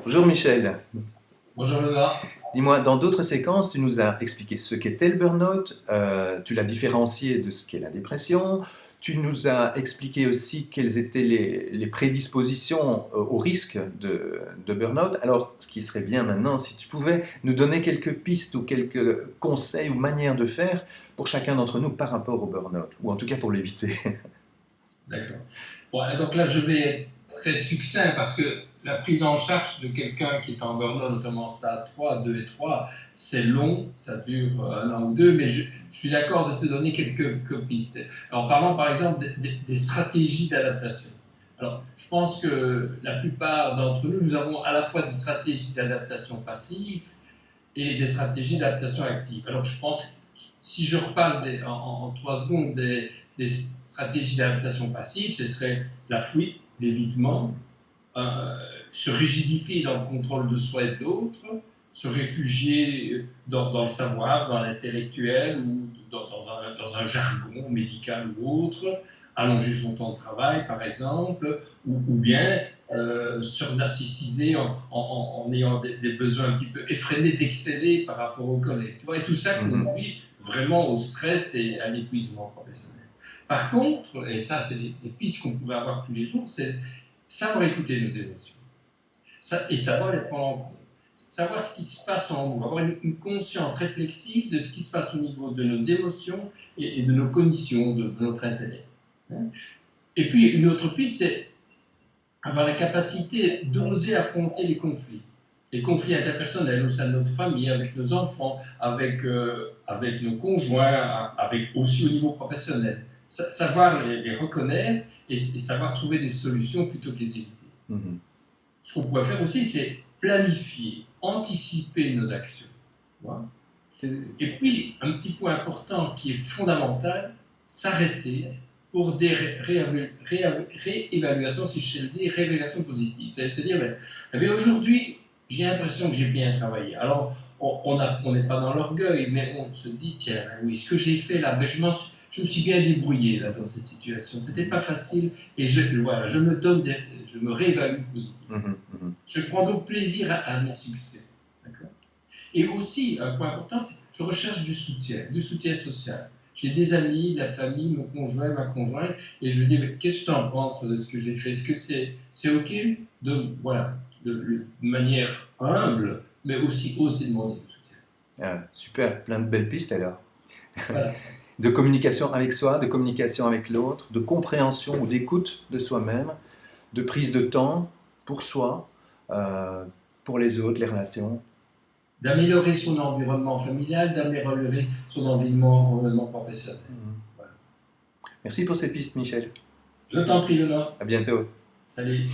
Bonjour Michel. Bonjour Lola. Dis-moi, dans d'autres séquences, tu nous as expliqué ce qu'était le burn-out, tu l'as différencié de ce qu'est la dépression, tu nous as expliqué aussi quelles étaient les prédispositions au risque de burn-out. Alors, ce qui serait bien maintenant, si tu pouvais nous donner quelques pistes ou quelques conseils ou manières de faire pour chacun d'entre nous par rapport au burn-out, ou en tout cas pour l'éviter. D'accord. Bon, donc là, je vais être très succinct parce que la prise en charge de quelqu'un qui est en burn-out, notamment stade 3, 2 et 3, c'est long, ça dure un an ou deux, mais je suis d'accord de te donner quelques pistes. En parlant par exemple des stratégies d'adaptation. Alors, je pense que la plupart d'entre nous, nous avons à la fois des stratégies d'adaptation passive et des stratégies d'adaptation active. Alors, je pense que si je reparle en 3 secondes des stratégies d'adaptation passive, ce serait la fuite, l'évitement, se rigidifier dans le contrôle de soi et de l'autre, se réfugier dans le savoir, dans l'intellectuel ou dans un jargon médical ou autre, allonger son temps de travail par exemple, ou bien surnarcissiser en ayant des besoins un petit peu effrénés d'exceller par rapport aux collègues. Tu vois, et tout ça conduit vraiment au stress et à l'épuisement professionnel. Par contre, et ça c'est des pistes qu'on pouvait avoir tous les jours, c'est savoir écouter nos émotions et savoir les prendre en compte. Savoir ce qui se passe en nous, avoir une conscience réflexive de ce qui se passe au niveau de nos émotions et de nos cognitions, de notre intellect. Et puis une autre piste, c'est avoir la capacité d'oser affronter les conflits. Les conflits interpersonnels au sein de notre famille, avec nos enfants, avec nos conjoints, avec aussi au niveau professionnel. Savoir les reconnaître et savoir trouver des solutions plutôt que les éviter. Ce qu'on pourrait faire aussi, c'est planifier, anticiper nos actions. Voilà. Et puis, un petit point important qui est fondamental, s'arrêter pour des réévaluations, si je sais le dire, révélations positives. C'est à dire se dire, aujourd'hui, j'ai l'impression que j'ai bien travaillé. Alors, on n'est pas dans l'orgueil, mais on se dit, tiens, oui, ce que j'ai fait là, je me suis bien débrouillé là, dans cette situation. C'était pas facile et je me réévalue positivement. Je prends donc plaisir à mes succès. D'accord. Et aussi, un point important, c'est que je recherche du soutien social. J'ai des amis, de la famille, mon conjoint, ma conjointe, et je me dis, mais qu'est-ce que tu en penses de ce que j'ai fait? Est-ce que c'est OK? Voilà, de manière humble, mais aussi oser demander du soutien. Ah, super, plein de belles pistes alors. Voilà. De communication avec soi, de communication avec l'autre, de compréhension ou d'écoute de soi-même, de prise de temps pour soi, pour les autres, les relations. D'améliorer son environnement familial, d'améliorer son environnement professionnel. Voilà. Merci pour ces pistes, Michel. Je t'en prie, Lola. À bientôt. Salut.